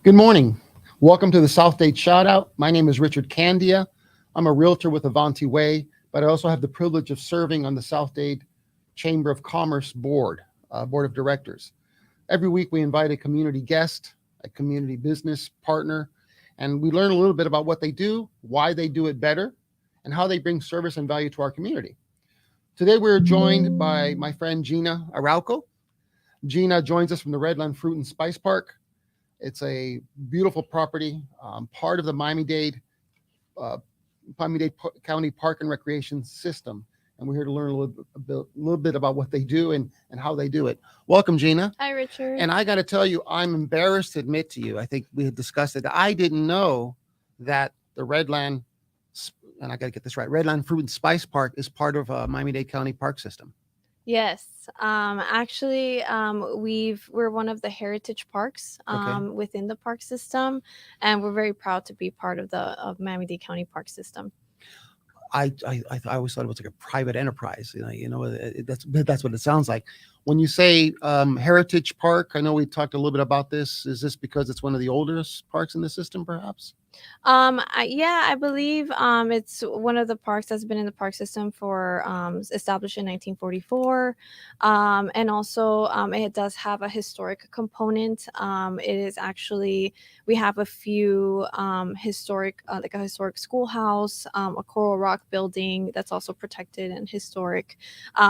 Good morning. Welcome to the South Dade Shoutout. My name is Richard Candia. I'm a realtor with Avanti Way, but I also have the privilege of serving on the South Dade Chamber of Commerce Board of Directors. Every week we invite a community guest, a community business partner, and we learn a little bit about what they do, why they do it better, and how they bring service and value to our community. Today we're joined by my friend Jhyna Arauco. Jhyna joins us from the Redland Fruit and Spice Park. It's a beautiful property, part of the Miami-Dade County Park and Recreation System. And we're here to learn a little bit about what they do and how they do it. Welcome, Jhyna. Hi, Richard. And I got to tell you, I'm embarrassed to admit to you, I think we had discussed it, I didn't know that the Redland, and I got to get this right, Redland Fruit and Spice Park is part of Miami-Dade County Park System. Yes, we're one of the heritage parks within the park system, and we're very proud to be part of Miami-Dade County Park System. I always thought it was like a private enterprise. That's what it sounds like. When you say Heritage Park, I know we talked a little bit about this. Is this because it's one of the oldest parks in the system, perhaps? I believe it's one of the parks that's been in the park system for established in 1944, and also it does have a historic component. It is actually, we have a few historic, like a historic schoolhouse, a coral rock building that's also protected and historic.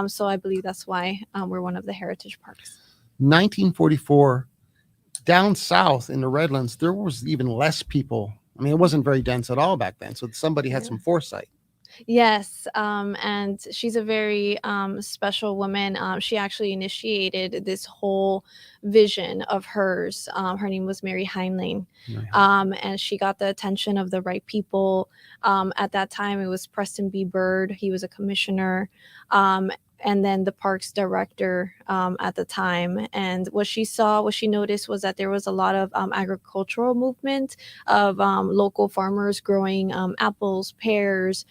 So I believe that's why we're one of the heritage parks. 1944, down south in the Redlands, there was even less people. I mean, it wasn't very dense at all back then. So somebody had some foresight. Yes, and she's a very special woman. She actually initiated this whole vision of hers. Her name was Mary Heinlein, and she got the attention of the right people. At that time, it was Preston B. Bird. He was a commissioner. And then the parks director at the time. And what she noticed was that there was a lot of agricultural movement of local farmers growing apples, pears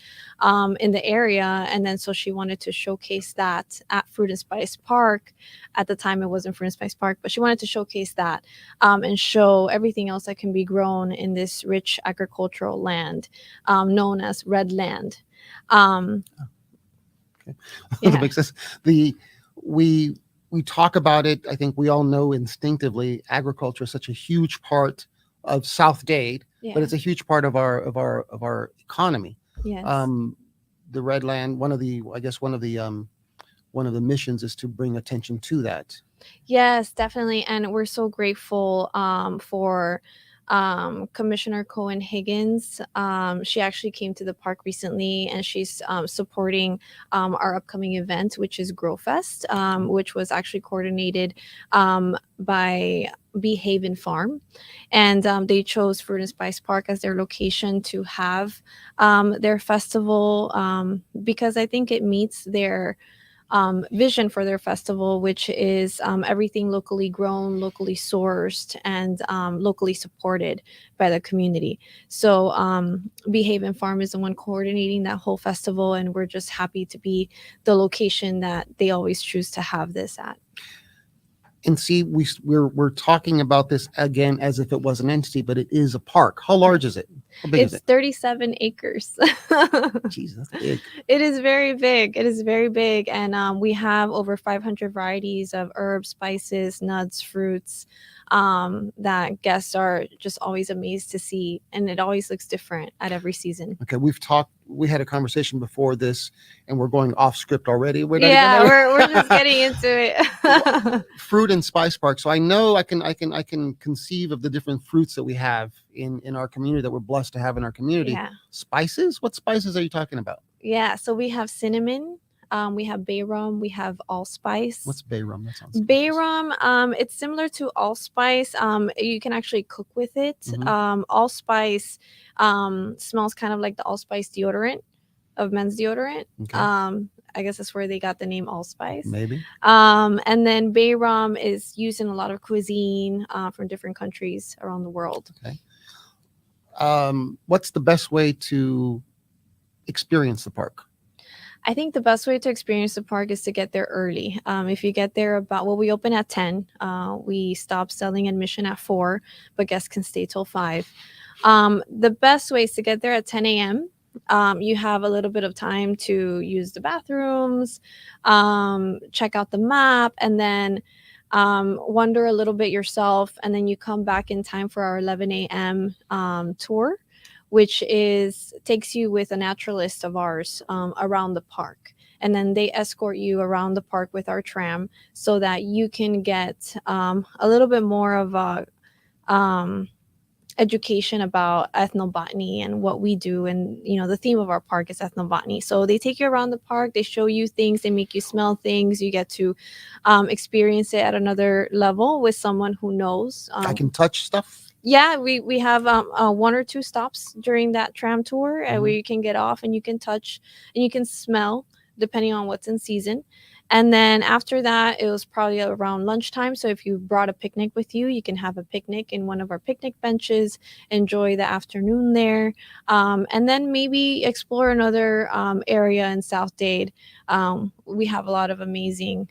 in the area. And then so she wanted to showcase that at Fruit and Spice Park. At the time, it wasn't Fruit and Spice Park, but she wanted to showcase that and show everything else that can be grown in this rich agricultural land known as Redland. Okay. Yeah. That makes sense. We talk about it. I think we all know instinctively agriculture is such a huge part of South Dade, but it's a huge part of our economy. Yes. The Redland, one of the missions is to bring attention to that. Yes, definitely, and we're so grateful for Commissioner Cohen Higgins. She actually came to the park recently, and she's supporting our upcoming event, which is Grow Fest, which was actually coordinated by Bee Haven Farm, and they chose Fruit and Spice Park as their location to have their festival because I think it meets their vision for their festival, which is everything locally grown, locally sourced, and locally supported by the community. So Bee Haven Farm is the one coordinating that whole festival, and we're just happy to be the location that they always choose to have this at. And see, we're talking about this again as if it was an entity, but it is a park. How large is it? How big is it? 37 acres. Jeez, that's big. It is very big. It is very big. And we have over 500 varieties of herbs, spices, nuts, fruits that guests are just always amazed to see. And it always looks different at every season. Okay, we had a conversation before this, and we're going off script already. We're just getting into it. Fruit and Spice Park. So I know I can conceive of the different fruits that we have in our community that we're blessed to have in our community. Yeah. Spices? What spices are you talking about? Yeah, so we have cinnamon. We have bay rum. We have allspice. What's bay rum? That sounds bay rum. It's similar to allspice. You can actually cook with it. Mhm. Allspice smells kind of like the allspice deodorant of men's deodorant. Okay. I guess that's where they got the name allspice. Maybe. And then bay rum is used in a lot of cuisine from different countries around the world. Okay. What's the best way to experience the park? I think the best way to experience the park is to get there early. If you get there about, well, we open at 10. We stop selling admission at 4, but guests can stay till 5. The best way is to get there at 10 a.m. You have a little bit of time to use the bathrooms, check out the map, and then wander a little bit yourself. And then you come back in time for our 11 a.m. Tour, which is takes you with a naturalist of ours around the park. And then they escort you around the park with our tram so that you can get a little bit more of a education about ethnobotany and what we do. And the theme of our park is ethnobotany, so they take you around the park, they show you things, they make you smell things, you get to experience it at another level with someone who knows. I can touch stuff. Yeah, we have 1 or 2 stops during that tram tour where you can get off and you can touch and you can smell depending on what's in season. And then after that, it was probably around lunchtime. So if you brought a picnic with you, you can have a picnic in one of our picnic benches, enjoy the afternoon there, and then maybe explore another area in South Dade. We have a lot of amazing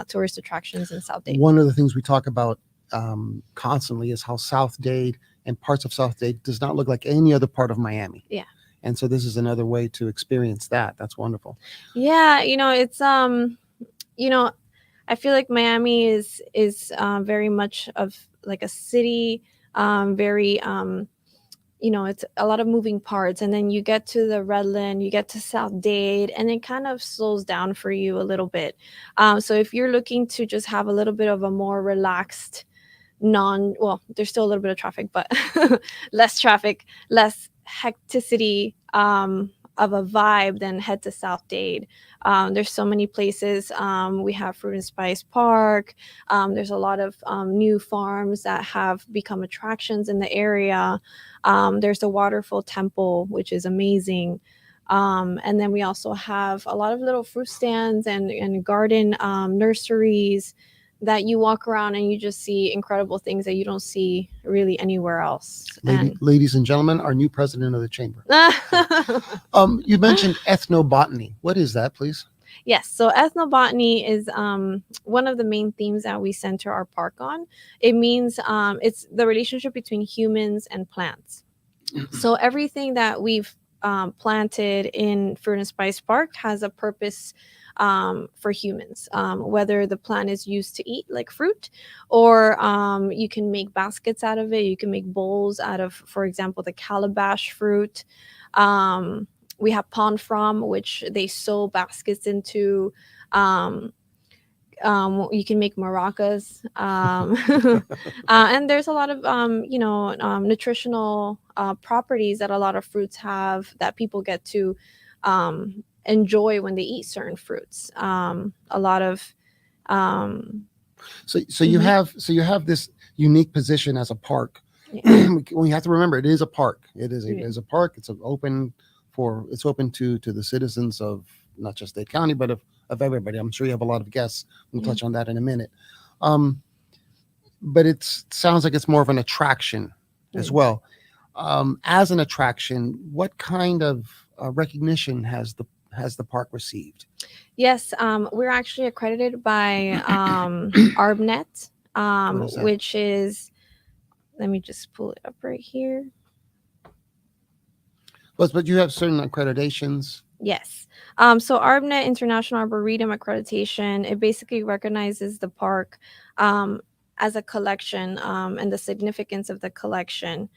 tourist attractions in South Dade. One of the things we talk about constantly is how South Dade and parts of South Dade does not look like any other part of Miami. Yeah. And so this is another way to experience that. That's wonderful. Yeah, it's I feel like Miami is very much of like a city, very it's a lot of moving parts. And then you get to the Redland, you get to South Dade, and it kind of slows down for you a little bit. So if you're looking to just have a little bit of a more relaxed, there's still a little bit of traffic, but less traffic, less hecticity of a vibe, then head to South Dade. There's so many places. We have Fruit and Spice Park. There's a lot of new farms that have become attractions in the area. There's the Waterfall Temple, which is amazing. And then we also have a lot of little fruit stands and garden nurseries that you walk around and you just see incredible things that you don't see really anywhere else. Ladies and gentlemen, our new president of the chamber. You mentioned ethnobotany. What is that, please? Yes, so ethnobotany is one of the main themes that we center our park on. It means it's the relationship between humans and plants. So everything that we've planted in Fruit and Spice Park has a purpose for humans, whether the plant is used to eat like fruit, or you can make baskets out of it. You can make bowls out of, for example, the calabash fruit. We have pond from, which they sew baskets into. You can make maracas, and there's a lot of nutritional properties that a lot of fruits have that people get to enjoy when they eat certain fruits. A lot of so you have this unique position as a park. Yeah. We have to remember it is a park. It is a park. It's open to the citizens of not just Dade County, but of everybody. I'm sure you have a lot of guests. We'll touch on that in a minute. But it sounds like it's more of an attraction as well. As an attraction, what kind of recognition has the park received? Yes, we're actually accredited by ARBNet, which is, let me just pull it up right here. But you have certain accreditations. Yes. So ARBNet, International Arboretum Accreditation, it basically recognizes the park as a collection, and the significance of the collection,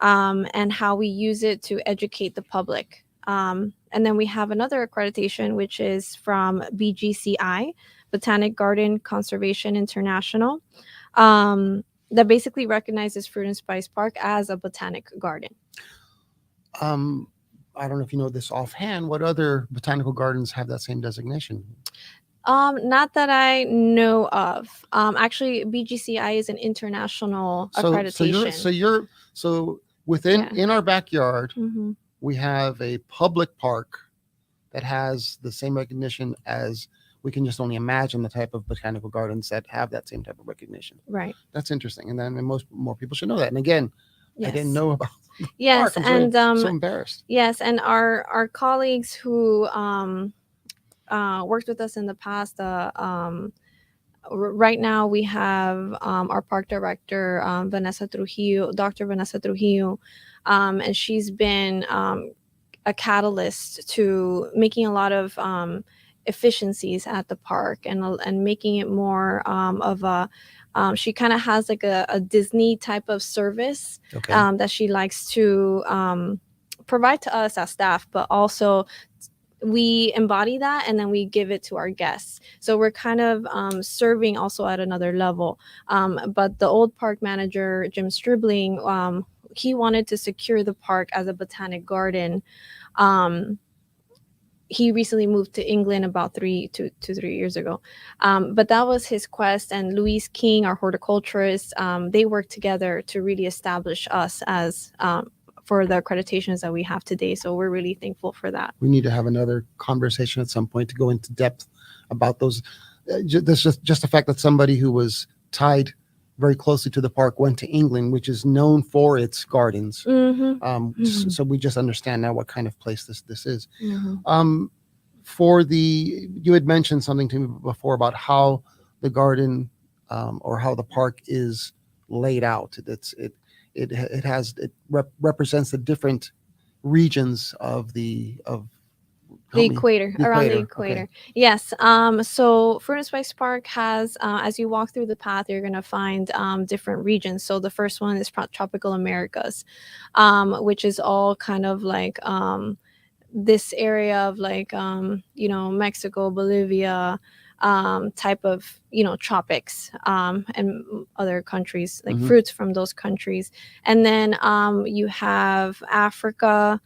and how we use it to educate the public. And then we have another accreditation, which is from BGCI, Botanic Garden Conservation International, that basically recognizes Fruit and Spice Park as a botanic garden. I don't know if you know this offhand. What other botanical gardens have that same designation? Not that I know of. Actually, BGCI is an international accreditation. So within in our backyard, Mm-hmm. we have a public park that has the same recognition as, we can just only imagine the type of botanical gardens that have that same type of recognition. Right. That's interesting. And then more people should know that. And again, Yes. I didn't know about Yes, park. and so embarrassed. yes, and our colleagues who worked with us in the past. Right now we have our park director, Vanessa Trujillo, Dr. Vanessa Trujillo, and she's been a catalyst to making a lot of efficiencies at the park, and making it more of a she kind of has like a Disney type of service Okay. that she likes to provide to us as staff, but also we embody that and then we give it to our guests. So we're kind of serving also at another level. But the old park manager, Jim Stribling, he wanted to secure the park as a botanic garden. He recently moved to England about 3 to 3 years ago. But that was his quest. And Louise King, our horticulturist, they worked together to really establish us as for the accreditations that we have today. So we're really thankful for that. We need to have another conversation at some point to go into depth about those. This just the fact that somebody who was tied very closely to the park went to England, which is known for its gardens. So we just understand now what kind of place this is. You had mentioned something to me before about how the garden or how the park is laid out. It represents the different regions of the equator, around the equator. Okay. Yes. So Fruit and Spice Park has, as you walk through the path, you're going to find different regions. So the first one is Tropical Americas, which is all kind of like this area of like, Mexico, Bolivia, type of, tropics, and other countries, like fruits from those countries. And then you have Africa,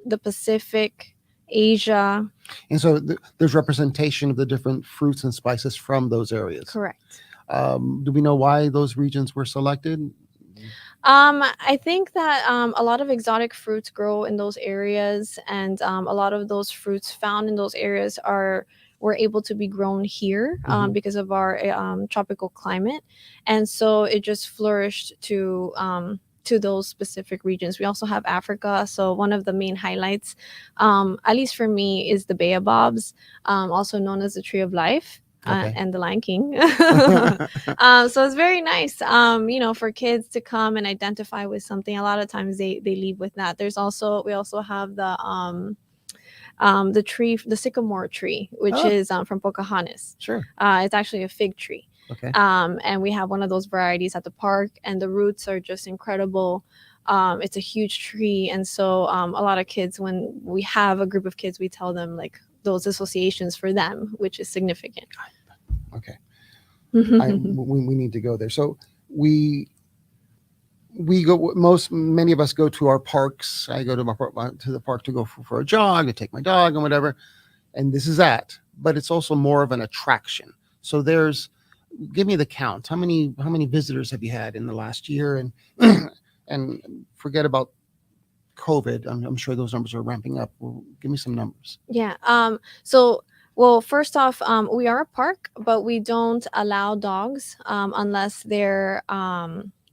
the Pacific, Asia. And so there's representation of the different fruits and spices from those areas. Correct. Do we know why those regions were selected? I think that a lot of exotic fruits grow in those areas, and a lot of those fruits found in those areas were able to be grown here because of our tropical climate, and so it just flourished to those specific regions. We also have Africa. So one of the main highlights, at least for me, is the baobabs, also known as the tree of life. And the Lion King. So it's very nice, for kids to come and identify with something. A lot of times they leave with that. We also have the tree, the sycamore tree, which is from Pocahontas. Sure. It's actually a fig tree. Okay. And we have one of those varieties at the park, and the roots are just incredible. It's a huge tree, and so a lot of kids, when we have a group of kids, we tell them like those associations for them, which is significant. Okay. We need to go there. So we go. Many of us go to our parks. I go to the park to go for a jog, to take my dog and whatever. And this is that, but it's also more of an attraction. So give me the count. How many visitors have you had in the last year? And and forget about COVID. I'm sure those numbers are ramping up. Well, give me some numbers. Yeah. Well, first off, we are a park, but we don't allow dogs unless they're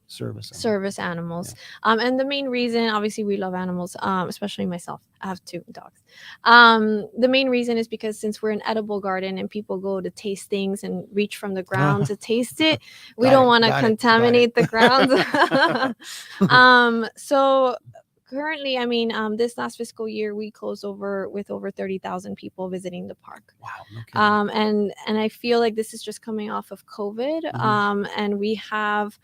service animals. Yeah. And the main reason, obviously, we love animals, especially myself. I have 2 dogs. The main reason is because since we're an edible garden and people go to taste things and reach from the ground to taste it, we don't want to contaminate the ground. So currently, this last fiscal year, we closed with over 30,000 people visiting the park. Wow. Okay. And I feel like this is just coming off of COVID. And we have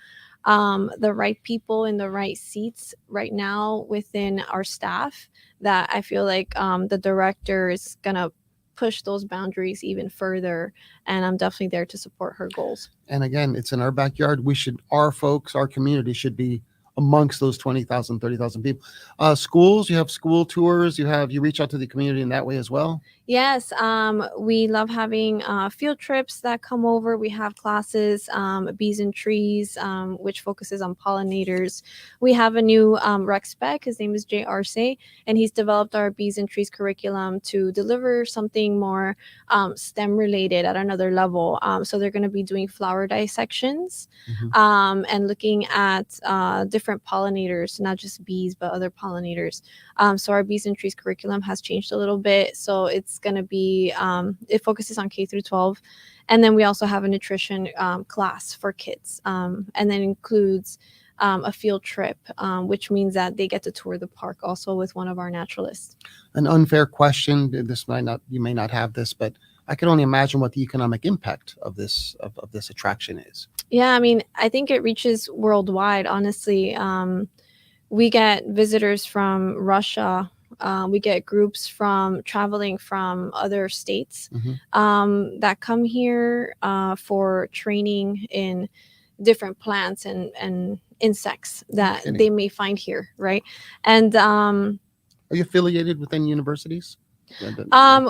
the right people in the right seats right now within our staff, that I feel like the director is going to push those boundaries even further. And I'm definitely there to support her goals. And again, it's in our backyard. Our community should be amongst those 20,000, 30,000 people. Schools, you have school tours, you reach out to the community in that way as well? Yes, we love having field trips that come over. We have classes, Bees and Trees, which focuses on pollinators. We have a new rec spec. His name is Jay Arce, and he's developed our Bees and Trees curriculum to deliver something more STEM related at another level. So they're going to be doing flower dissections and looking at different pollinators, not just bees, but other pollinators. So our Bees and Trees curriculum has changed a little bit. So it's It's going to be, it focuses on K through 12. And then we also have a nutrition class for kids. And then includes a field trip, which means that they get to tour the park also with one of our naturalists. An unfair question. This might not, you may not have this, but I can only imagine what the economic impact of this attraction is. Yeah, I mean, I think it reaches worldwide, honestly. We get visitors from Russia. We get groups from traveling from other states that come here for training in different plants and insects that they may find here, right? And are you affiliated with any universities?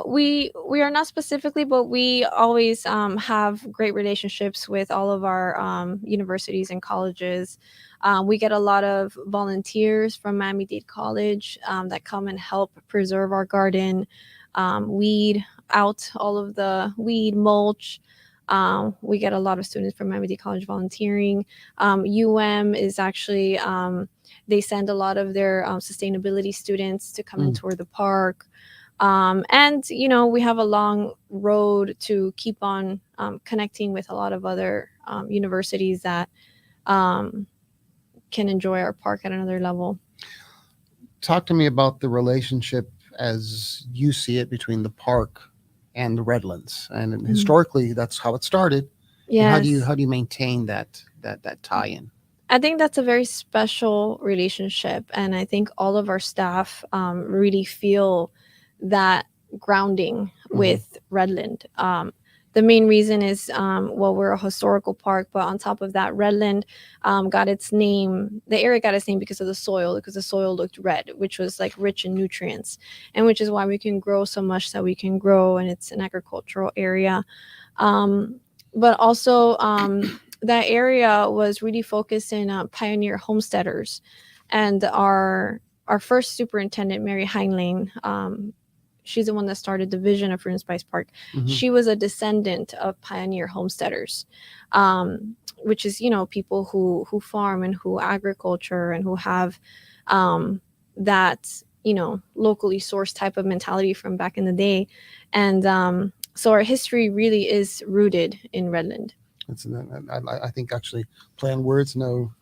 We are not specifically, but we always have great relationships with all of our universities and colleges. We get a lot of volunteers from Miami-Dade College that come and help preserve our garden, weed out all of the weed, mulch. We get a lot of students from Miami-Dade College volunteering. is actually, they send a lot of their sustainability students to come and tour the park. And, we have a long road to keep on connecting with a lot of other universities that can enjoy our park at another level. Talk to me about the relationship as you see it between the park and the Redlands. And historically, that's how it started. Yeah. How do you maintain that tie-in? I think that's a very special relationship. And I think all of our staff really feel that grounding with Redland. The main reason is, we're a historical park, but on top of that, Redland got its name. The area got its name because of the soil, because the soil looked red, which was like rich in nutrients, and which is why we can grow so much that we can grow, and it's an agricultural area. But also, that area was really focused in pioneer homesteaders, and our first superintendent, Mary Heinlein, she's the one that started the vision of Fruit and Spice Park. She was a descendant of pioneer homesteaders, which is, people who farm and who agriculture and who have that, locally sourced type of mentality from back in the day. And so our history really is rooted in Redland. I think actually playing words, no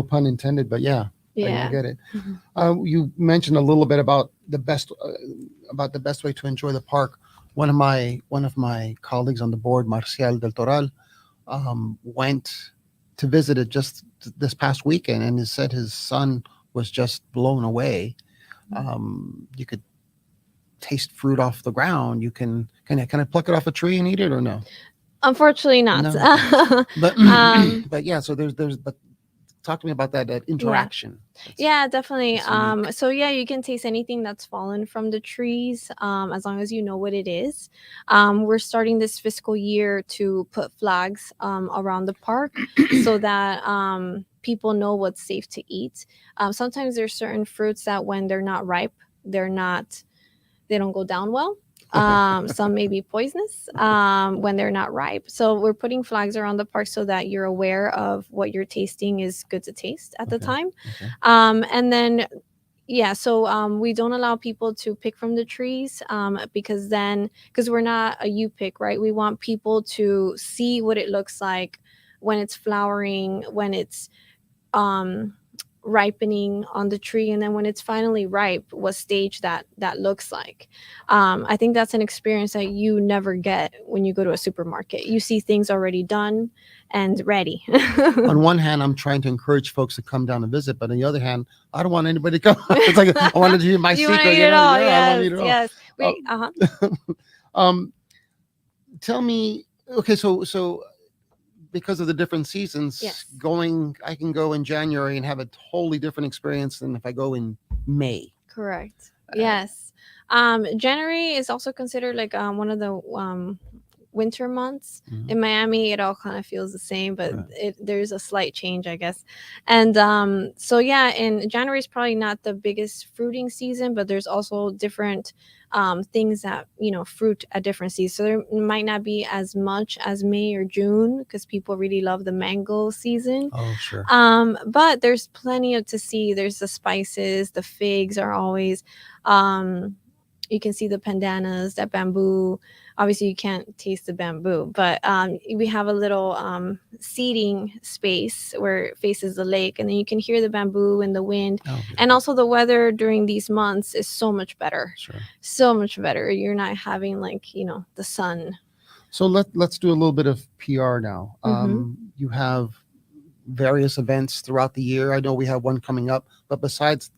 pun intended, but yeah. I get it. You mentioned a little bit about the best way to enjoy the park. One of my colleagues on the board, Marcial del Toral, went to visit it just this past weekend, and he said his son was just blown away. You could taste fruit off the ground. You can I pluck it off a tree and eat it, or no? Unfortunately not. No. But yeah, so there's talk to me about that interaction. Yeah, definitely. So yeah, you can taste anything that's fallen from the trees, as long as you know what it is. We're starting this fiscal year to put flags around the park so that people know what's safe to eat. Sometimes there's certain fruits that when they're not ripe, they don't go down well. Some may be poisonous when they're not ripe. So we're putting flags around the park so that you're aware of what you're tasting is good to taste at the time. And then, so we don't allow people to pick from the trees because we're not a you pick, right? We want people to see what it looks like when it's flowering, when it's ripening on the tree, and then when it's finally ripe, what stage that looks like. I think that's an experience that you never get when you go to a supermarket. You see things already done and ready. On one hand, I'm trying to encourage folks to come down and visit, but on the other hand, I don't want anybody to come. It's like I wanted to hear my secret. Want to eat it all? Yes. Tell me, okay, so because of the different seasons, I can go in January and have a totally different experience than if I go in May. Correct. Yes. January is also considered like one of the winter months. In Miami, it all kind of feels the same, but there's a slight change, I guess. And in January is probably not the biggest fruiting season, but there's also different things that fruit at different seasons. So there might not be as much as May or June because people really love the mango season. Oh, sure. But there's plenty to see. There's the spices. The figs are always You can see the pandanus, that bamboo. Obviously, you can't taste the bamboo, but we have a little seating space where it faces the lake, and then you can hear the bamboo and the wind. Oh, And beautiful. also, the weather during these months is so much better. Sure. So much better. You're not having like, the sun. So let's do a little bit of PR now. Mhm. You have various events throughout the year. I know we have one coming up, but besides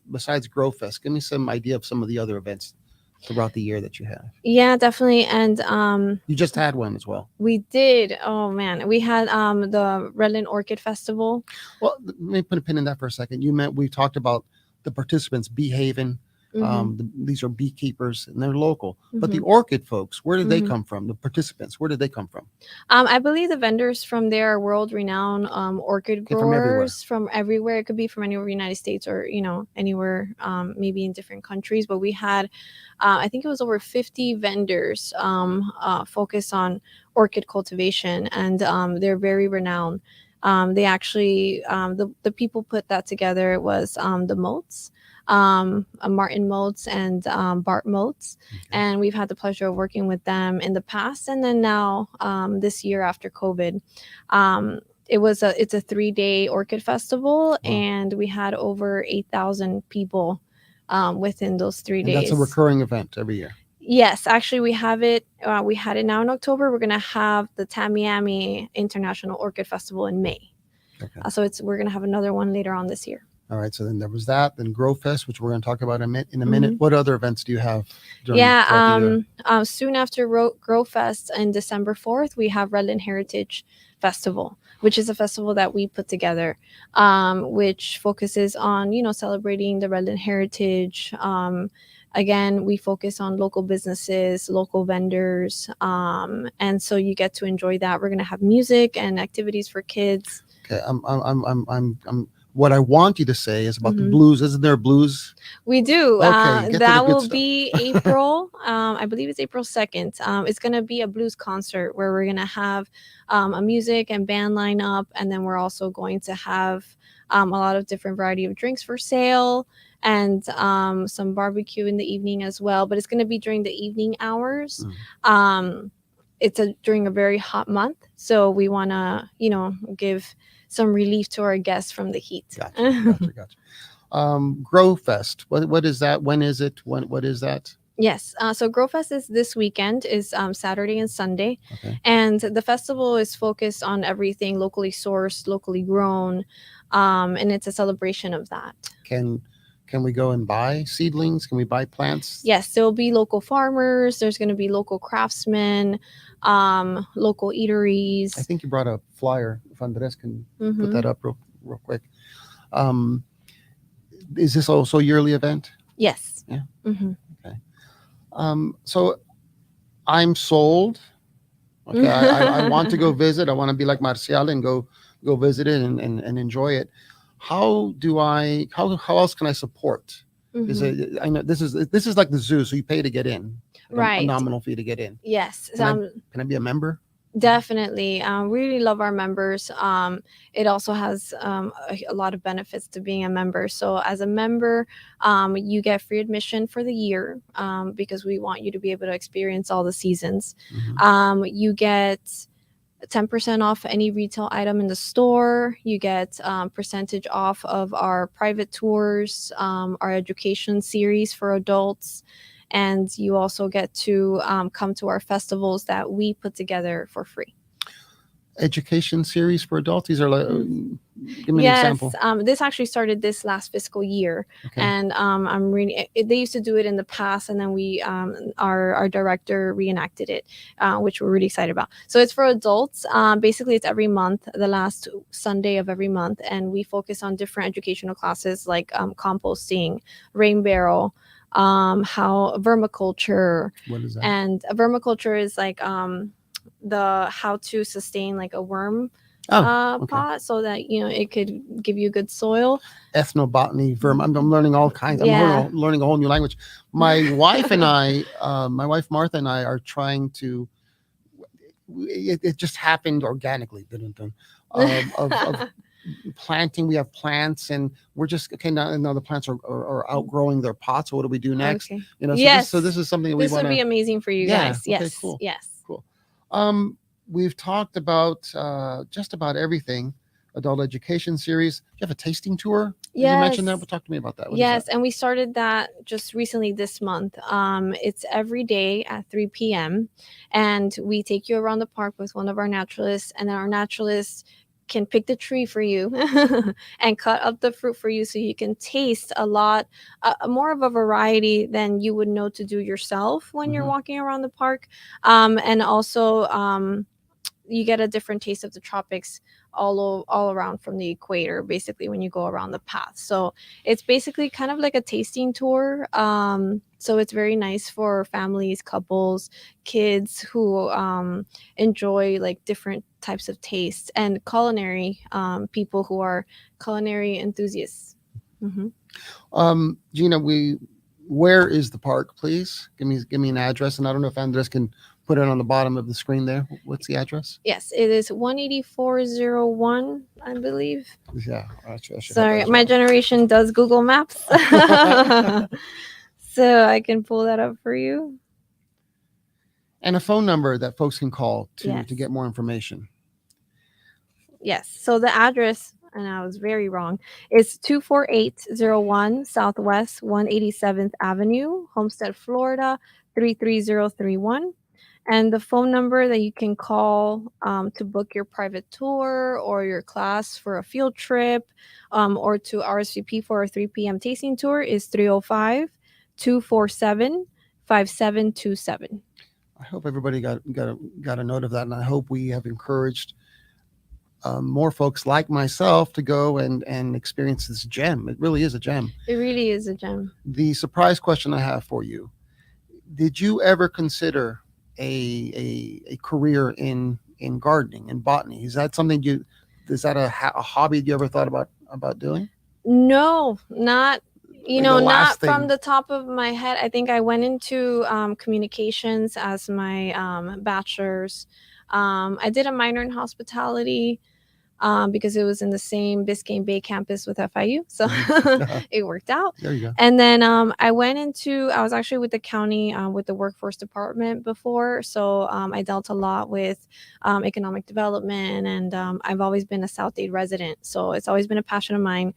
Grow Fest, give me some idea of some of the other events throughout the year that you have. Yeah, definitely. And You just had one as well. we did. Oh man, we had the Redland Orchid Festival. Well, let me put a pin in that for a second. We talked about the participants behaving. Mhm. These are beekeepers and they're local, but the Mhm. orchid folks, where did they Mhm. come from? The participants, where did they come from? I believe the vendors from there are world-renowned orchid Came from everywhere. growers from everywhere. It could be from anywhere in the United States or anywhere, maybe in different countries. But we had, I think it was over 50 vendors focused on orchid cultivation, and they're very renowned. They actually, the people put that together. It was the Moats. Martin Moats and Bart Moats, Okay. and we've had the pleasure of working with them in the past, and then now this year after COVID. It's a 3-day orchid festival. Wow. And we had over 8,000 people within those 3 And days. that's a recurring event every year. Yes, actually, we have it. We had it now in October. We're gonna have the Tamiami International Orchid Festival in May. Okay. So we're gonna have another one later on this year. All right. So then there was that. Then Grow Fest, which we're going to talk about in a minute. What other events do you have? Yeah. Soon after Grow Fest on December 4th, we have Redland Heritage Festival, which is a festival that we put together, which focuses on celebrating the Redland heritage. Again, we focus on local businesses, local vendors, and so you get to enjoy that. We're gonna have music and activities for kids. Okay. I'm what I want you to say is about the Mhm. blues. Isn't there a blues? We do. Okay, get to the That good will stuff. be April. I believe it's April 2nd. It's going to be a blues concert where we're going to have a music and band lineup. And then we're also going to have a lot of different variety of drinks for sale and some barbecue in the evening as well. But it's going to be during the evening hours. It's during a very hot month. So we want to, give some relief to our guests from the heat. Gotcha. Grow Fest. What is that? When is it? What is that? Yes. So Grow Fest is this weekend, is Saturday and Sunday. Okay. And the festival is focused on everything locally sourced, locally grown. And it's a celebration of that. Can we go and buy seedlings? Can we buy plants? Yes, there will be local farmers. There's going to be local craftsmen, local eateries. I think you brought a flyer. If Andres can put Mhm. that up real quick. Is this also a yearly event? Yes. Yeah. Mhm. Okay. So I'm sold. Okay. I want to go visit. I want to be like Marcial and go visit it and enjoy it. How else can I support? Is Mhm. it, I know this is like the zoo, so you pay to get in. Like a Right. nominal fee to get in. Yes. Can I be a member? Definitely. We really love our members. It also has a lot of benefits to being a member. So, as a member, you get free admission for the year because we want you to be able to experience all the seasons. Mhm. You get 10% off any retail item in the store. You get percentage off of our private tours, our education series for adults. And you also get to come to our festivals that we put together for free. Education series for adults. These are like, give me an example. This actually started this last fiscal year, Okay. and I'm really. They used to do it in the past, and then we, our director reenacted it, which we're really excited about. So it's for adults. Basically, it's every month, the last Sunday of every month, and we focus on different educational classes like composting, rain barrel. How vermiculture. What is that? And vermiculture is like the how to sustain like a worm Okay. pot so that it could give you good soil. Ethnobotany, I'm learning all kinds. I'm learning a whole new language. My wife and I, my wife Martha and I are trying to. It just happened organically. Of planting. We have plants, and we're just okay now the plants are outgrowing their pots. So what do we do next? Okay. You know, Yes. so this is something that we This want would be to. amazing for you Yeah. guys. Okay. Yes. Cool. Yes. Cool. We've talked about just about everything. Adult education series. You have a tasting tour. Did you mention that? Yes. Well, talk to me about that. What is Yes, that? and we started that just recently this month. It's every day at 3 p.m. and we take you around the park with one of our naturalists, and then our naturalists can pick the tree for you and cut up the fruit for you so you can taste a lot more of a variety than you would know to do yourself when you're walking around the park. And also you get a different taste of the tropics all around from the equator, basically, when you go around the path. So it's basically kind of like a tasting tour. So it's very nice for families, couples, kids who enjoy like different types of tastes, and culinary people who are culinary enthusiasts. Jhyna, where is the park, please? Give me an address, and I don't know if Andres can put it on the bottom of the screen there. What's the address? Yes, it is 18401, I believe. Yeah, I should have Sorry, that as my well. generation does Google Maps. So I can pull that up for you. And a phone number that folks can call to Yes. get more information. Yes. So the address, and I was very wrong, is 24801 Southwest 187th Avenue, Homestead, Florida 33031. And the phone number that you can call to book your private tour or your class for a field trip, or to RSVP for a 3 p.m. tasting tour is 305-247-5727. I hope everybody got a note of that, and I hope we have encouraged more folks like myself to go and experience this gem. It really is a gem. It really is a gem. The surprise question I have for you: did you ever consider a career in gardening and botany? Is that something is that a hobby you ever thought about doing? No, not Like the not last from thing. the top of my head. I think I went into communications as my bachelor's. I did a minor in hospitality because it was in the same Biscayne Bay campus with FIU. So it worked out. There you go. And then I was actually with the county with the workforce department before. So I dealt a lot with economic development, and I've always been a South Dade resident. So it's always been a passion of mine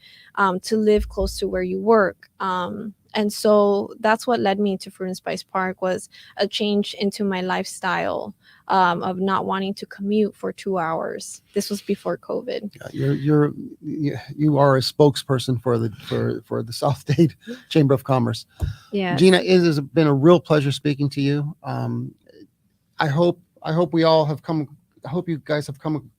to live close to where you work. And so that's what led me to Fruit and Spice Park, was a change into my lifestyle of not wanting to commute for 2 hours. This was before COVID. Yeah, you are a spokesperson for the South Dade Chamber of Commerce. Yeah, Jhyna, it has been a real pleasure speaking to you. I hope we all have come. I hope you guys have come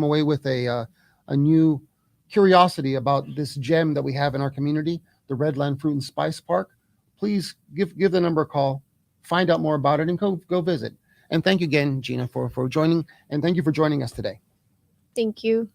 away with a new curiosity about this gem that we have in our community, the Redland Fruit and Spice Park. Please give the number a call, find out more about it, and go visit. And thank you again, Jhyna, for joining, and thank you for joining us today. thank you.